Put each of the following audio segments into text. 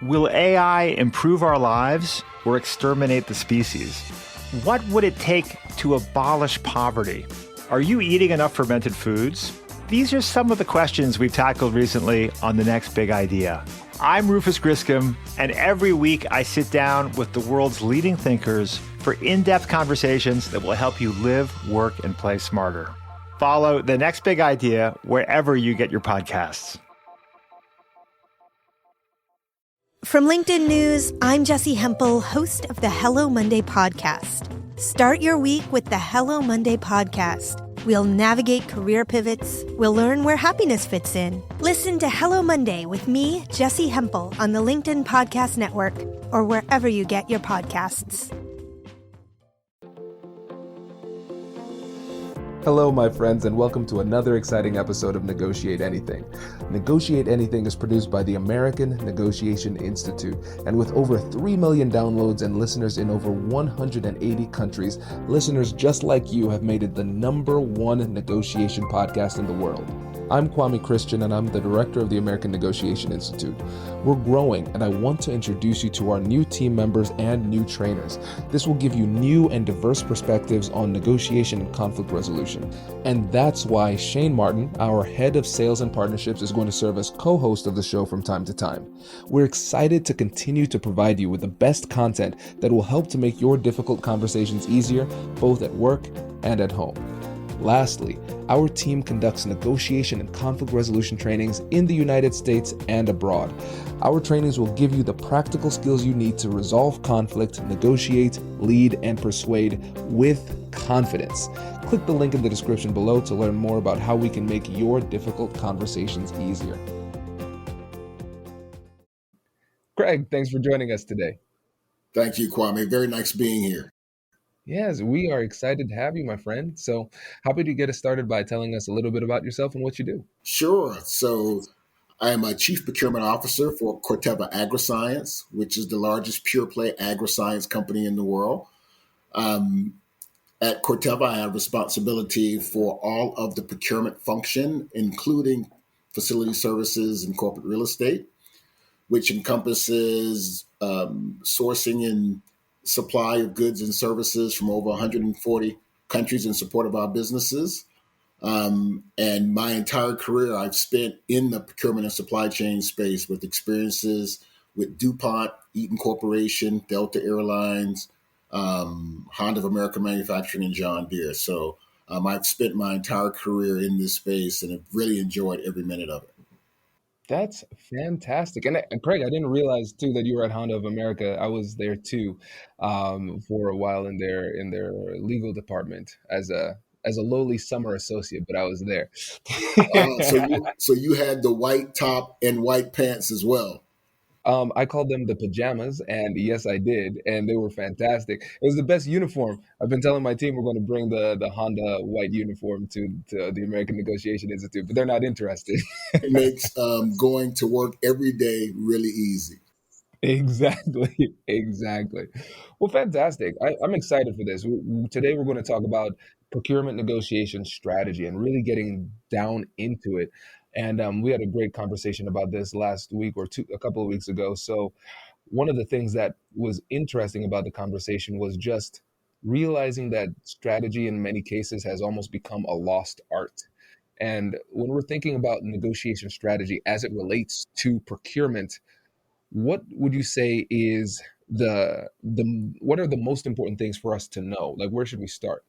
Will AI improve our lives or exterminate the species? What would it take to abolish poverty? Are you eating enough fermented foods? These are some of the questions we've tackled recently on The Next Big Idea. I'm Rufus Griscom, and every week I sit down with the world's leading thinkers for in-depth conversations that will help you live, work, and play smarter. Follow The Next Big Idea wherever you get your podcasts. From LinkedIn News, I'm Jessie Hempel, host of the Hello Monday podcast. Start your week with the Hello Monday podcast. We'll navigate career pivots. We'll learn where happiness fits in. Listen to Hello Monday with me, Jessie Hempel, on the LinkedIn Podcast Network or wherever you get your podcasts. Hello, my friends, and welcome to another exciting episode of Negotiate Anything. Negotiate Anything is produced by the American Negotiation Institute, and with over 3 million downloads and listeners in over 180 countries, listeners just like you have made it the #1 negotiation podcast in the world. I'm Kwame Christian, and I'm the director of the American Negotiation Institute. We're growing, and I want to introduce you to our new team members and new trainers. This will give you new and diverse perspectives on negotiation and conflict resolution. And that's why Shane Martin, our head of sales and partnerships, is going to serve as co-host of the show from time to time. We're excited to continue to provide you with the best content that will help to make your difficult conversations easier, both at work and at home. Lastly, our team conducts negotiation and conflict resolution trainings in the United States and abroad. Our trainings will give you the practical skills you need to resolve conflict, negotiate, lead, and persuade with confidence. Click the link in the description below to learn more about how we can make your difficult conversations easier. Craig, thanks for joining us today. Thank you, Kwame. Very nice being here. Yes, we are excited to have you, my friend. So how about you get us started by telling us a little bit about yourself and what you do? Sure. So I am a Chief Procurement Officer for Corteva Agriscience, which is the largest pure-play agriscience company in the world. At Corteva, I have responsibility for all of the procurement function, including facility services and corporate real estate, which encompasses sourcing and supply of goods and services from over 140 countries in support of our businesses. And my entire career I've spent in the procurement and supply chain space with experiences with DuPont, Eaton Corporation, Delta Airlines, Honda of America Manufacturing, and John Deere. So I've spent my entire career in this space and have really enjoyed every minute of it. That's fantastic. And Craig, I didn't realize too that you were at Honda of America. I was there too, for a while in their legal department as a lowly summer associate, but I was there. So you had the white top and white pants as well. I called them the pajamas, and yes, I did, and they were fantastic. It was the best uniform. I've been telling my team we're going to bring the Honda white uniform to the American Negotiation Institute, but they're not interested. It makes going to work every day really easy. Exactly. Well, fantastic. I'm excited for this. Today, we're going to talk about procurement negotiation strategy and really getting down into it. And we had a great conversation about this last week or a couple of weeks ago. So one of the things that was interesting about the conversation was just realizing that strategy in many cases has almost become a lost art. And when we're thinking about negotiation strategy as it relates to procurement, what would you say is the what are the most important things for us to know? Like, where should we start?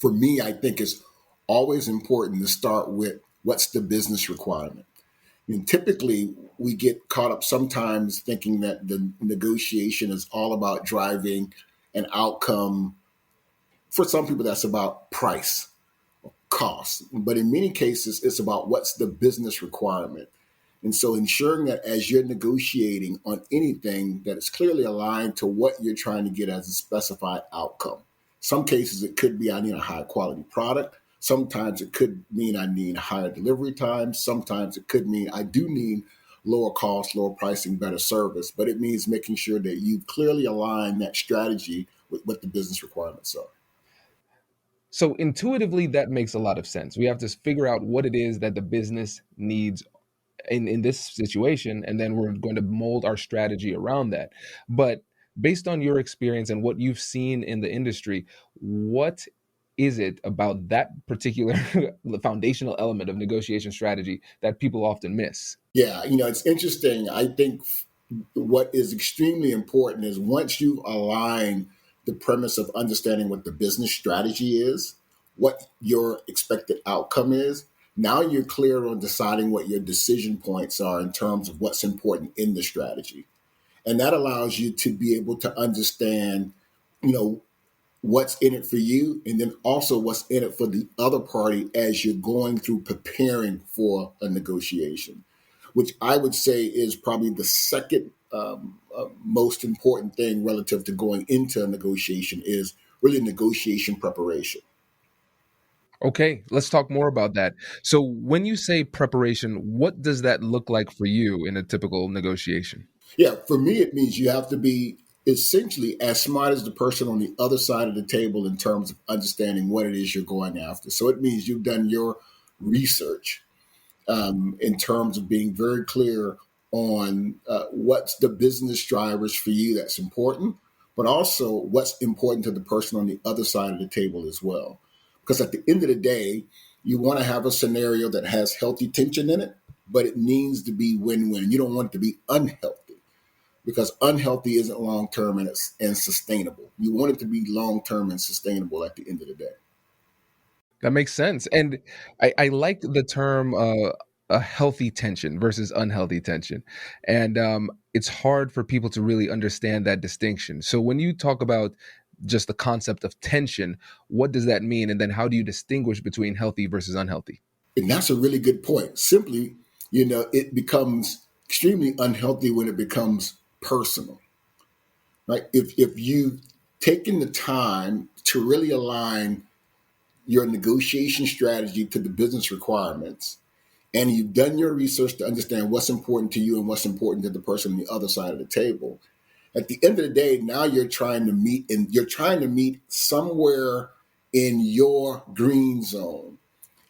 For me, I think it's always important to start with what's the business requirement. And typically, we get caught up sometimes thinking that the negotiation is all about driving an outcome. For some people, that's about price, cost. But in many cases, it's about what's the business requirement. And so ensuring that as you're negotiating on anything, that it's clearly aligned to what you're trying to get as a specified outcome. Some cases it could be I need a high quality product. Sometimes it could mean I need higher delivery times. Sometimes it could mean I do need lower cost, lower pricing, better service. But it means making sure that you clearly align that strategy with what the business requirements are. So intuitively, that makes a lot of sense. We have to figure out what it is that the business needs in this situation, and then we're going to mold our strategy around that. But based on your experience and what you've seen in the industry, what is it about that particular foundational element of negotiation strategy that people often miss? Yeah, it's interesting. I think what is extremely important is once you align the premise of understanding what the business strategy is, what your expected outcome is, now you're clear on deciding what your decision points are in terms of what's important in the strategy. And that allows you to be able to understand, you know, what's in it for you, and then also what's in it for the other party as you're going through preparing for a negotiation, which I would say is probably the second most important thing relative to going into a negotiation is really negotiation preparation. Okay, let's talk more about that. So, when you say preparation, what does that look like for you in a typical negotiation? Yeah, for me, it means you have to be essentially as smart as the person on the other side of the table in terms of understanding what it is you're going after. So it means you've done your research in terms of being very clear on what's the business drivers for you that's important, but also what's important to the person on the other side of the table as well. Because at the end of the day, you want to have a scenario that has healthy tension in it, but it needs to be win-win. You don't want it to be unhealthy because unhealthy isn't long-term and sustainable. You want it to be long-term and sustainable at the end of the day. That makes sense. And I like the term a healthy tension versus unhealthy tension. And it's hard for people to really understand that distinction. So when you talk about just the concept of tension, what does that mean? And then how do you distinguish between healthy versus unhealthy? And that's a really good point. Simply, it becomes extremely unhealthy when it becomes personal, right? If you've taken the time to really align your negotiation strategy to the business requirements, and you've done your research to understand what's important to you and what's important to the person on the other side of the table, at the end of the day, now you're trying to meet somewhere in your green zone.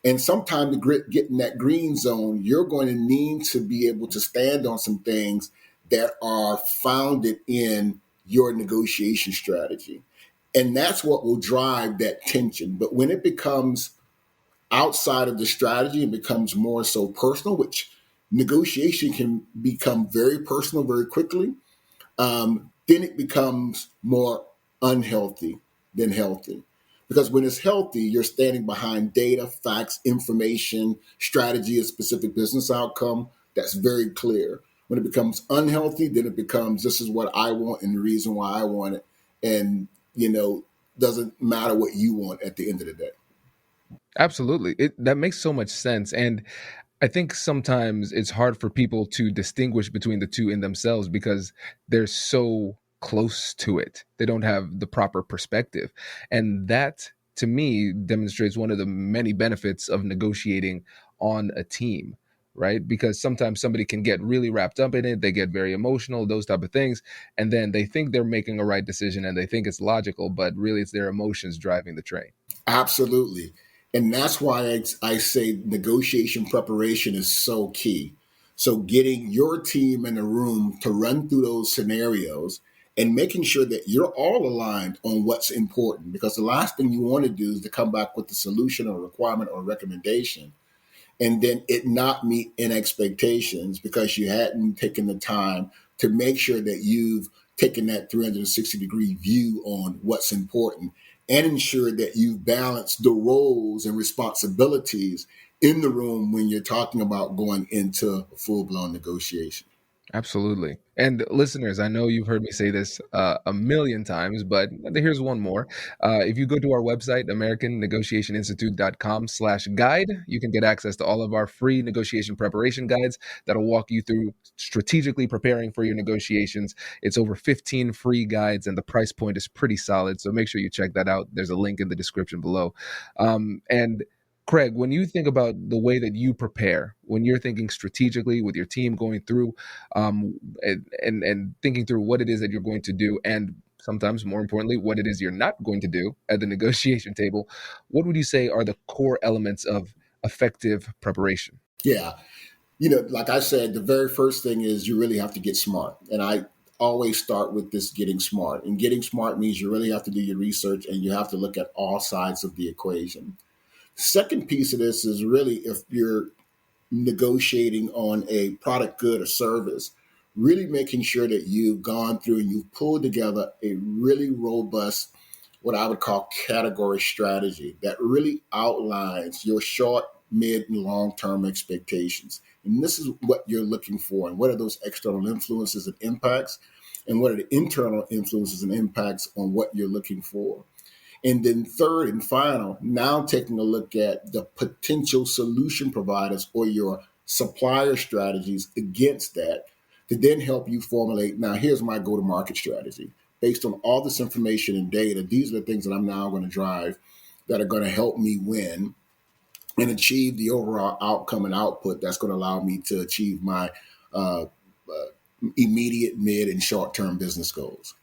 And sometime to get in that green zone, you're going to need to be able to stand on some things that are founded in your negotiation strategy. And that's what will drive that tension. But when it becomes outside of the strategy, it becomes more so personal, which negotiation can become very personal very quickly, then it becomes more unhealthy than healthy. Because when it's healthy, you're standing behind data, facts, information, strategy, a specific business outcome that's very clear. When it becomes unhealthy, then it becomes this is what I want and the reason why I want it. And, doesn't matter what you want at the end of the day. Absolutely. That makes so much sense. And I think sometimes it's hard for people to distinguish between the two in themselves because they're so close to it. They don't have the proper perspective. And that, to me, demonstrates one of the many benefits of negotiating on a team, right? Because sometimes somebody can get really wrapped up in it. They get very emotional, those type of things. And then they think they're making a right decision and they think it's logical, but really it's their emotions driving the train. Absolutely. And that's why I say negotiation preparation is so key. So, getting your team in a room to run through those scenarios and making sure that you're all aligned on what's important. Because the last thing you want to do is to come back with a solution or requirement or recommendation and then it not meet in expectations because you hadn't taken the time to make sure that you've taken that 360-degree view on what's important and ensure that you've balanced the roles and responsibilities in the room when you're talking about going into a full-blown negotiation. Absolutely. And listeners, I know you've heard me say this a million times, but here's one more. If you go to our website, americannegotiationinstitute.com/guide, you can get access to all of our free negotiation preparation guides that'll walk you through strategically preparing for your negotiations. It's over 15 free guides, and the price point is pretty solid. So make sure you check that out. There's a link in the description below. And Craig, when you think about the way that you prepare, when you're thinking strategically with your team going through and thinking through what it is that you're going to do, and sometimes more importantly, what it is you're not going to do at the negotiation table, what would you say are the core elements of effective preparation? Yeah. Like I said, the very first thing is you really have to get smart. And I always start with this getting smart. And getting smart means you really have to do your research and you have to look at all sides of the equation. Second piece of this is really if you're negotiating on a product, good, or service, really making sure that you've gone through and you've pulled together a really robust, what I would call category strategy that really outlines your short, mid, and long-term expectations. And this is what you're looking for. And what are those external influences and impacts? And what are the internal influences and impacts on what you're looking for? And then third and final, now taking a look at the potential solution providers or your supplier strategies against that to then help you formulate, now here's my go-to-market strategy. Based on all this information and data, these are the things that I'm now going to drive that are going to help me win and achieve the overall outcome and output that's going to allow me to achieve my immediate, mid, and short-term business goals.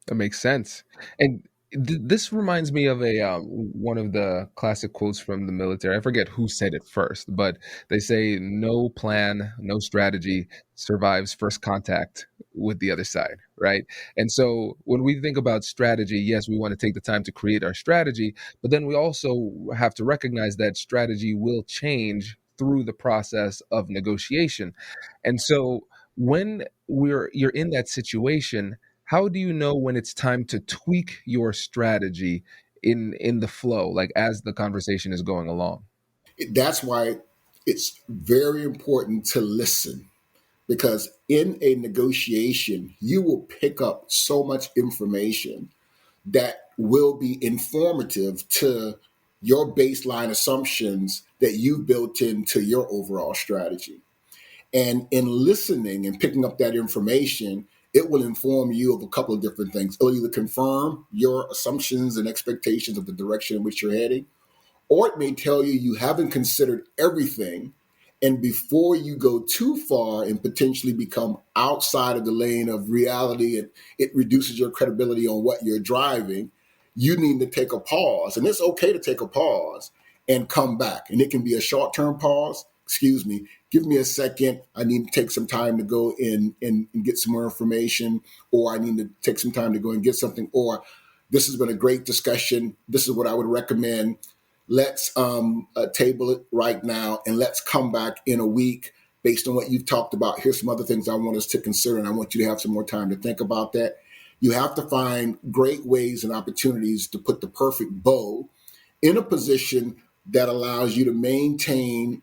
That makes sense. And this reminds me of a one of the classic quotes from the military. I forget who said it first, but they say, "No plan, no strategy survives first contact with the other side," right? And so when we think about strategy, yes, we want to take the time to create our strategy, but then we also have to recognize that strategy will change through the process of negotiation. And so when you're in that situation, how do you know when it's time to tweak your strategy in the flow, like as the conversation is going along? That's why it's very important to listen, because in a negotiation, you will pick up so much information that will be informative to your baseline assumptions that you built into your overall strategy. And in listening and picking up that information, it will inform you of a couple of different things. It'll either confirm your assumptions and expectations of the direction in which you're heading, or it may tell you haven't considered everything. And before you go too far and potentially become outside of the lane of reality and it reduces your credibility on what you're driving, you need to take a pause. And it's okay to take a pause and come back. And it can be a short-term pause. Excuse me, give me a second. I need to take some time to go in and get some more information, or I need to take some time to go and get something, or this has been a great discussion. This is what I would recommend. Let's table it right now, and let's come back in a week based on what you've talked about. Here's some other things I want us to consider, and I want you to have some more time to think about that. You have to find great ways and opportunities to put the perfect bow in a position that allows you to maintain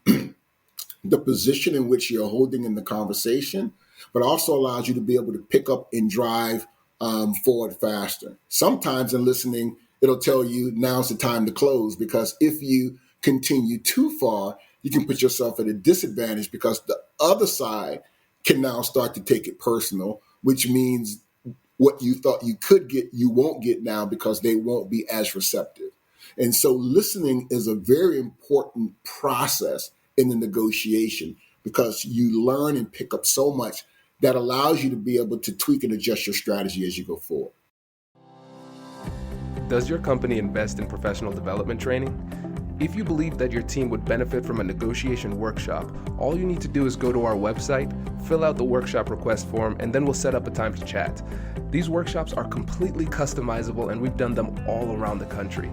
the position in which you're holding in the conversation, but also allows you to be able to pick up and drive forward faster. Sometimes in listening, it'll tell you now's the time to close, because if you continue too far, you can put yourself at a disadvantage because the other side can now start to take it personal, which means what you thought you could get, you won't get now because they won't be as receptive. And so listening is a very important process in the negotiation, because you learn and pick up so much that allows you to be able to tweak and adjust your strategy as you go forward. Does your company invest in professional development training? If you believe that your team would benefit from a negotiation workshop, all you need to do is go to our website, fill out the workshop request form, and then we'll set up a time to chat. These workshops are completely customizable, and we've done them all around the country.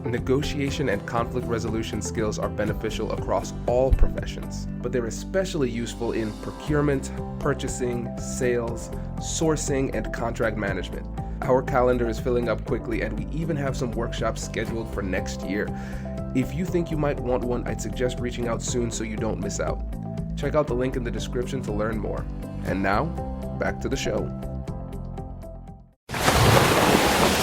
Negotiation and conflict resolution skills are beneficial across all professions, but they're especially useful in procurement, purchasing, sales, sourcing, and contract management. Our calendar is filling up quickly, and we even have some workshops scheduled for next year. If you think you might want one, I'd suggest reaching out soon so you don't miss out. Check out the link in the description to learn more. And now, back to the show.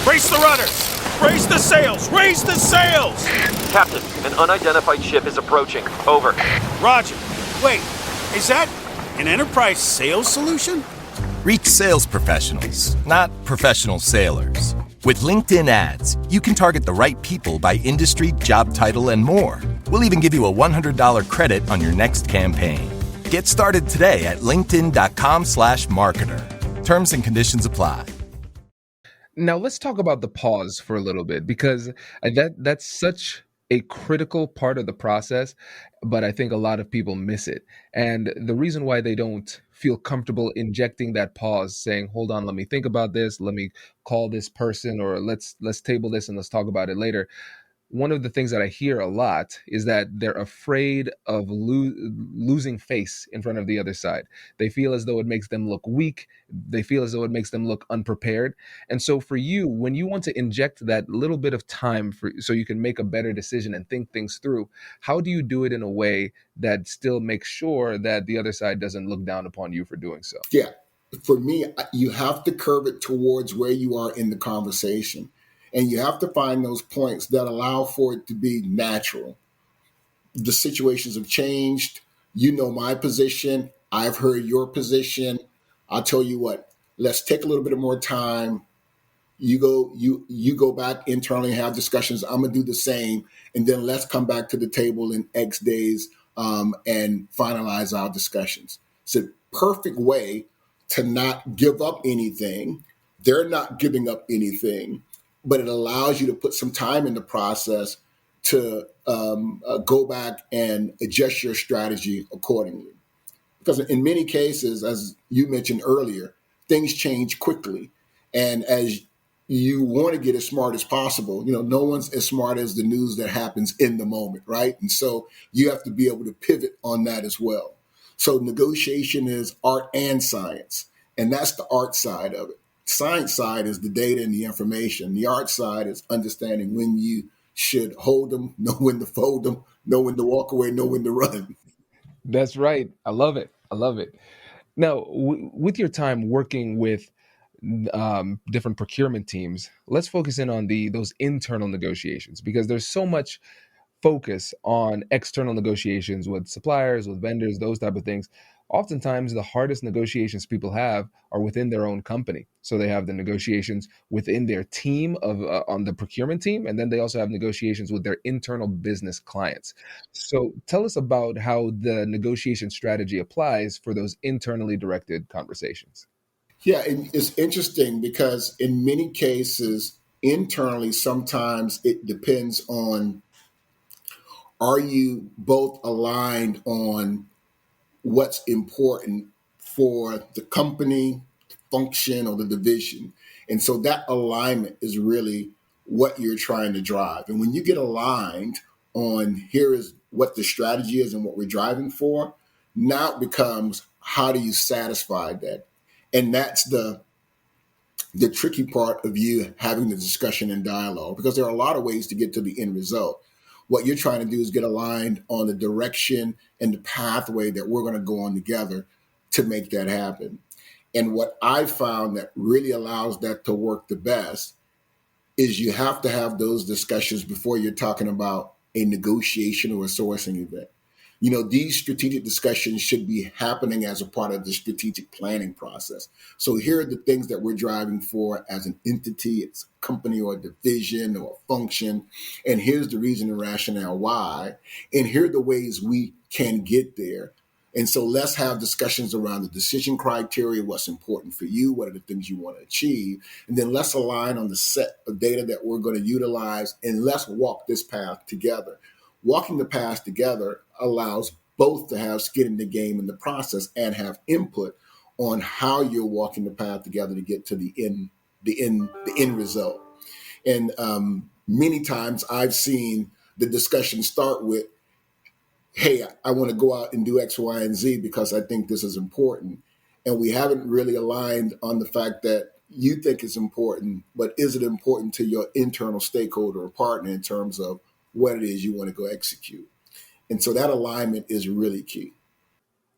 Brace the rudders! Raise the sails! Raise the sails! Captain, an unidentified ship is approaching. Over. Roger. Wait, is that an enterprise sales solution? Reach sales professionals, not professional sailors. With LinkedIn ads, you can target the right people by industry, job title, and more. We'll even give you a $100 credit on your next campaign. Get started today at linkedin.com/marketer. Terms and conditions apply. Now let's talk about the pause for a little bit, because that's such a critical part of the process, but I think a lot of people miss it. And the reason why they don't feel comfortable injecting that pause, saying, "Hold on, let me think about this, let me call this person, or let's table this and let's talk about it later." One of the things that I hear a lot is that they're afraid of losing face in front of the other side. They feel as though it makes them look weak. They feel as though it makes them look unprepared. And so, for you, when you want to inject that little bit of time so you can make a better decision and think things through, how do you do it in a way that still makes sure that the other side doesn't look down upon you for doing so? Yeah. For me, you have to curve it towards where you are in the conversation. And you have to find those points that allow for it to be natural. The situations have changed. You know my position. I've heard your position. I'll tell you what, let's take a little bit more time. You go back internally and have discussions. I'm gonna do the same, and then let's come back to the table in X days and finalize our discussions. It's a perfect way to not give up anything. They're not giving up anything, but it allows you to put some time in the process to go back and adjust your strategy accordingly. Because in many cases, as you mentioned earlier, things change quickly. And as you want to get as smart as possible, no one's as smart as the news that happens in the moment, right? And so you have to be able to pivot on that as well. So negotiation is art and science. And that's the art side of it. Science side is the data and the information. The art side is understanding when you should hold them, know when to fold them, know when to walk away, know when to run. That's right. I love it. I love it. Now, with your time working with different procurement teams, let's focus in on those internal negotiations, because there's so much focus on external negotiations with suppliers, with vendors, those type of things. Oftentimes, the hardest negotiations people have are within their own company. So they have the negotiations within their team of on the procurement team, and then they also have negotiations with their internal business clients. So tell us about how the negotiation strategy applies for those internally directed conversations. Yeah, and it's interesting because in many cases, internally, sometimes it depends on, are you both aligned on what's important for the company, function, or the division? And so that alignment is really what you're trying to drive. And when you get aligned on here is what the strategy is and what we're driving for, now it becomes how do you satisfy that? And that's the tricky part of you having the discussion and dialogue, because there are a lot of ways to get to the end result. What you're trying to do is get aligned on the direction and the pathway that we're going to go on together to make that happen. And what I found that really allows that to work the best is you have to have those discussions before you're talking about a negotiation or a sourcing event. These strategic discussions should be happening as a part of the strategic planning process. So here are the things that we're driving for as an entity, it's a company or a division or a function. And here's the reason and rationale why. And here are the ways we can get there. And so let's have discussions around the decision criteria, what's important for you, what are the things you want to achieve, and then let's align on the set of data that we're going to utilize, and let's walk this path together. Walking the path together allows both to have skin in the game in the process and have input on how you're walking the path together to get to the end result. And many times I've seen the discussion start with, hey, I want to go out and do X, Y, and Z because I think this is important. And we haven't really aligned on the fact that you think it's important, but is it important to your internal stakeholder or partner in terms of what it is you want to go execute? And so that alignment is really key.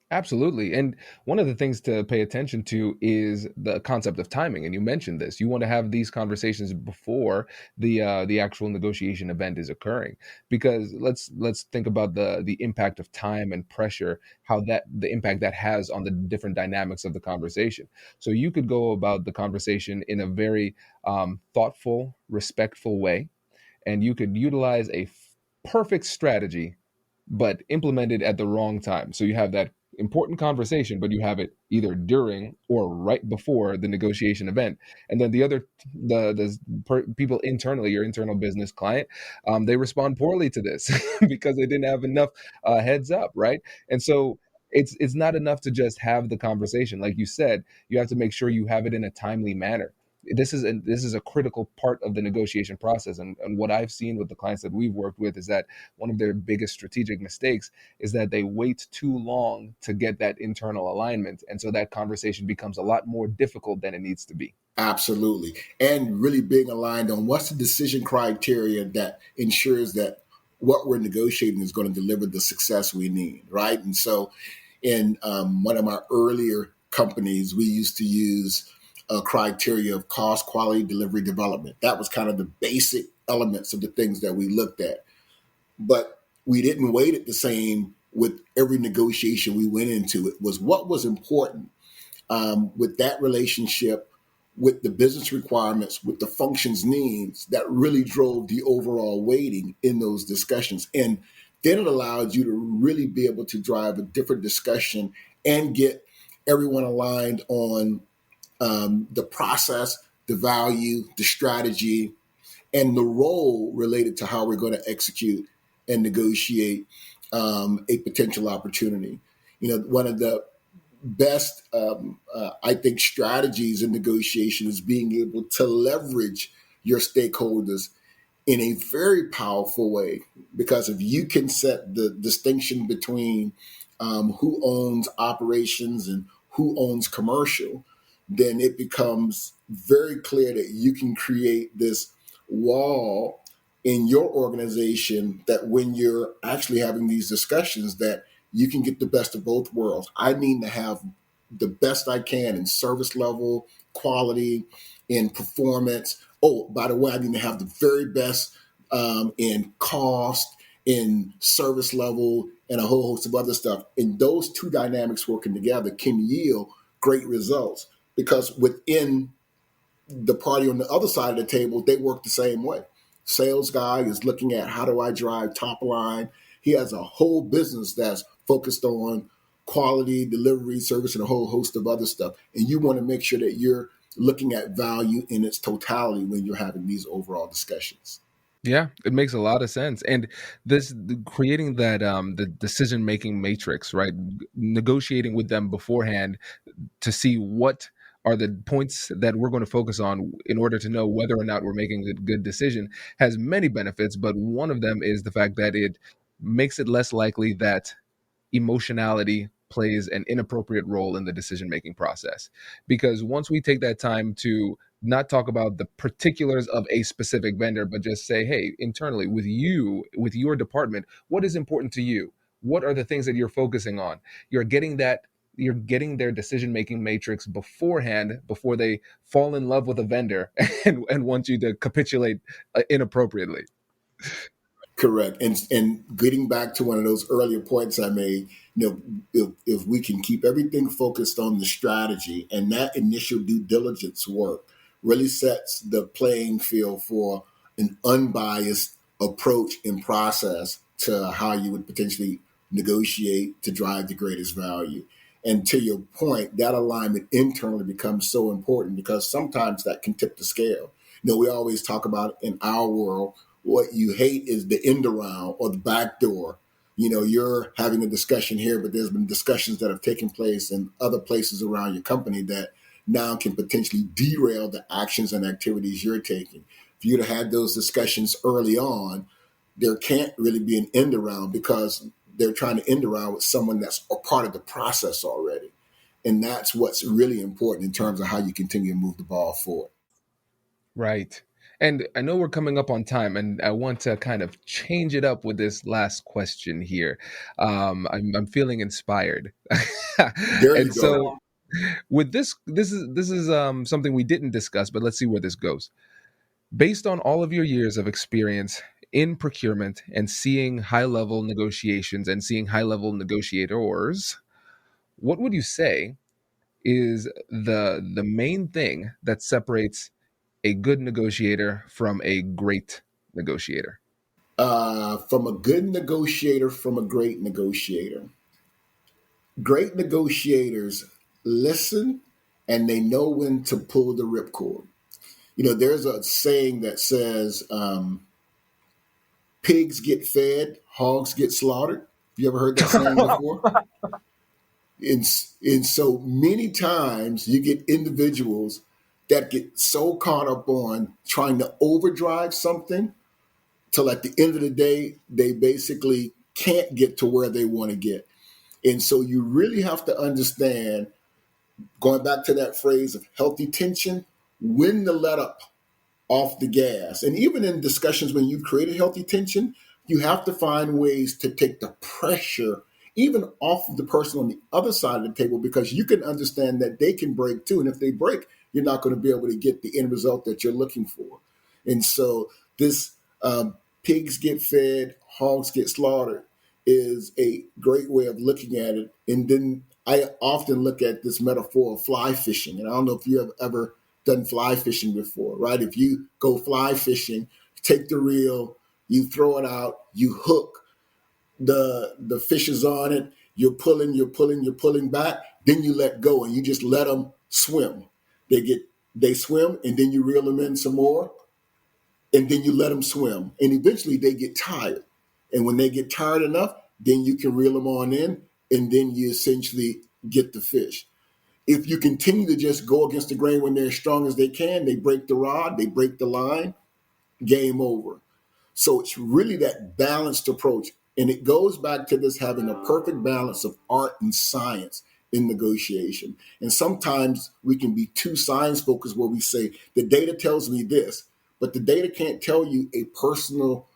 Absolutely. And one of the things to pay attention to is the concept of timing. And you mentioned this. You want to have these conversations before the actual negotiation event is occurring, because let's think about the impact of time and pressure, how that the impact that has on the different dynamics of the conversation. So you could go about the conversation in a very thoughtful, respectful way, and you could utilize a perfect strategy but implemented at the wrong time. So you have that important conversation, but you have it either during or right before the negotiation event. And then the other, people internally, your internal business client, they respond poorly to this because they didn't have enough heads up, right? And so it's not enough to just have the conversation. Like you said, you have to make sure you have it in a timely manner. This is a critical part of the negotiation process, and what I've seen with the clients that we've worked with is that one of their biggest strategic mistakes is that they wait too long to get that internal alignment. And so that conversation becomes a lot more difficult than it needs to be. Absolutely. And really being aligned on what's the decision criteria that ensures that what we're negotiating is going to deliver the success we need, right? And so in one of my earlier companies, we used to use a criteria of cost, quality, delivery, development. That was kind of the basic elements of the things that we looked at. But we didn't weight it the same with every negotiation we went into. It was what was important with that relationship, with the business requirements, with the functions needs that really drove the overall weighting in those discussions. And then it allowed you to really be able to drive a different discussion and get everyone aligned on the process, the value, the strategy, and the role related to how we're going to execute and negotiate a potential opportunity. One of the best, I think, strategies in negotiation is being able to leverage your stakeholders in a very powerful way. Because if you can set the distinction between who owns operations and who owns commercial, then it becomes very clear that you can create this wall in your organization that when you're actually having these discussions that you can get the best of both worlds. I need to have the best I can in service level, quality, in performance. Oh, by the way, I need to have the very best in cost, in service level, and a whole host of other stuff. And those two dynamics working together can yield great results because within the party on the other side of the table, they work the same way. Sales guy is looking at how do I drive top line. He has a whole business that's focused on quality, delivery, service, and a whole host of other stuff. And you want to make sure that you're looking at value in its totality when you're having these overall discussions. Yeah, it makes a lot of sense. And creating that the decision making matrix, right? Negotiating with them beforehand to see what are the points that we're going to focus on in order to know whether or not we're making a good decision has many benefits, but one of them is the fact that it makes it less likely that emotionality plays an inappropriate role in the decision making process. Because once we take that time to not talk about the particulars of a specific vendor, but just say, hey, internally with you, with your department, what is important to you? What are the things that you're focusing on? You're getting that. You're getting their decision making matrix beforehand before they fall in love with a vendor and want you to capitulate inappropriately. Correct. And getting back to one of those earlier points I made, if we can keep everything focused on the strategy and that initial due diligence work really sets the playing field for an unbiased approach and process to how you would potentially negotiate to drive the greatest value. And to your point, that alignment internally becomes so important because sometimes that can tip the scale. We always talk about in our world, what you hate is the end around or the back door. You're having a discussion here, but there's been discussions that have taken place in other places around your company that now can potentially derail the actions and activities you're taking. If you'd have had those discussions early on, there can't really be an end around because they're trying to end around with someone that's a part of the process already. And that's what's really important in terms of how you continue to move the ball forward. Right. And I know we're coming up on time, and I want to kind of change it up with this last question here. I'm feeling inspired, There you and go. so with this is something we didn't discuss, but let's see where this goes. Based on all of your years of experience in procurement and seeing high level negotiations and seeing high level negotiators, what would you say is the main thing that separates a good negotiator from a great negotiator? From a good negotiator, from a great negotiator, great negotiators listen and they know when to pull the ripcord. There's a saying that says, pigs get fed, hogs get slaughtered. Have you ever heard that saying before? And so many times you get individuals that get so caught up on trying to overdrive something till at the end of the day, they basically can't get to where they want to get. And so you really have to understand, going back to that phrase of healthy tension, when to let up off the gas. And even in discussions when you've created healthy tension, you have to find ways to take the pressure even off of the person on the other side of the table, because you can understand that they can break too. And if they break, you're not going to be able to get the end result that you're looking for. And so this pigs get fed, hogs get slaughtered is a great way of looking at it. And then I often look at this metaphor of fly fishing. And I don't know if you have ever done fly fishing before, right? If you go fly fishing, take the reel, you throw it out, you hook, the fish is on it, you're pulling back, then you let go and you just let them swim. They swim, and then you reel them in some more, and then you let them swim. And eventually they get tired. And when they get tired enough, then you can reel them on in, and then you essentially get the fish. If you continue to just go against the grain when they're as strong as they can, they break the rod, they break the line, game over. So it's really that balanced approach. And it goes back to this having a perfect balance of art and science in negotiation. And sometimes we can be too science focused where we say, the data tells me this, but the data can't tell you a personal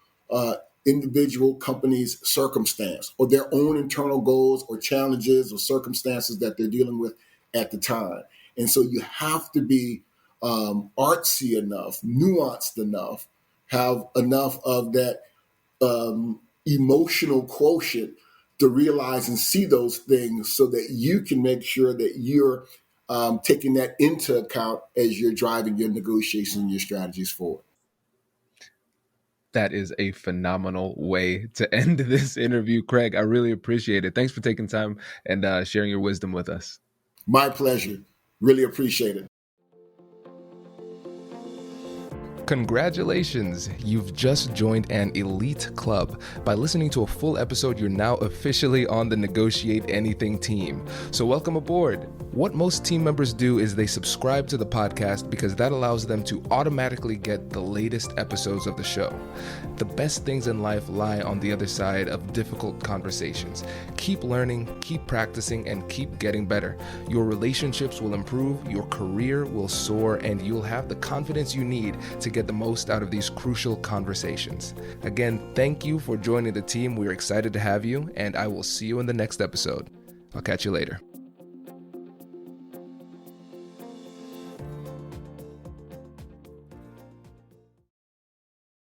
individual company's circumstance or their own internal goals or challenges or circumstances that they're dealing with at the time. And so you have to be artsy enough, nuanced enough, have enough of that emotional quotient to realize and see those things so that you can make sure that you're taking that into account as you're driving your negotiations and your strategies forward. That is a phenomenal way to end this interview, Craig. I really appreciate it. Thanks for taking time and sharing your wisdom with us. My pleasure. Really appreciate it. Congratulations! You've just joined an elite club. By listening to a full episode, you're now officially on the Negotiate Anything team. So welcome aboard. What most team members do is they subscribe to the podcast because that allows them to automatically get the latest episodes of the show. The best things in life lie on the other side of difficult conversations. Keep learning, keep practicing, and keep getting better. Your relationships will improve, your career will soar, and you'll have the confidence you need to get the most out of these crucial conversations. Again, thank you for joining the team. We're excited to have you, and I will see you in the next episode. I'll catch you later.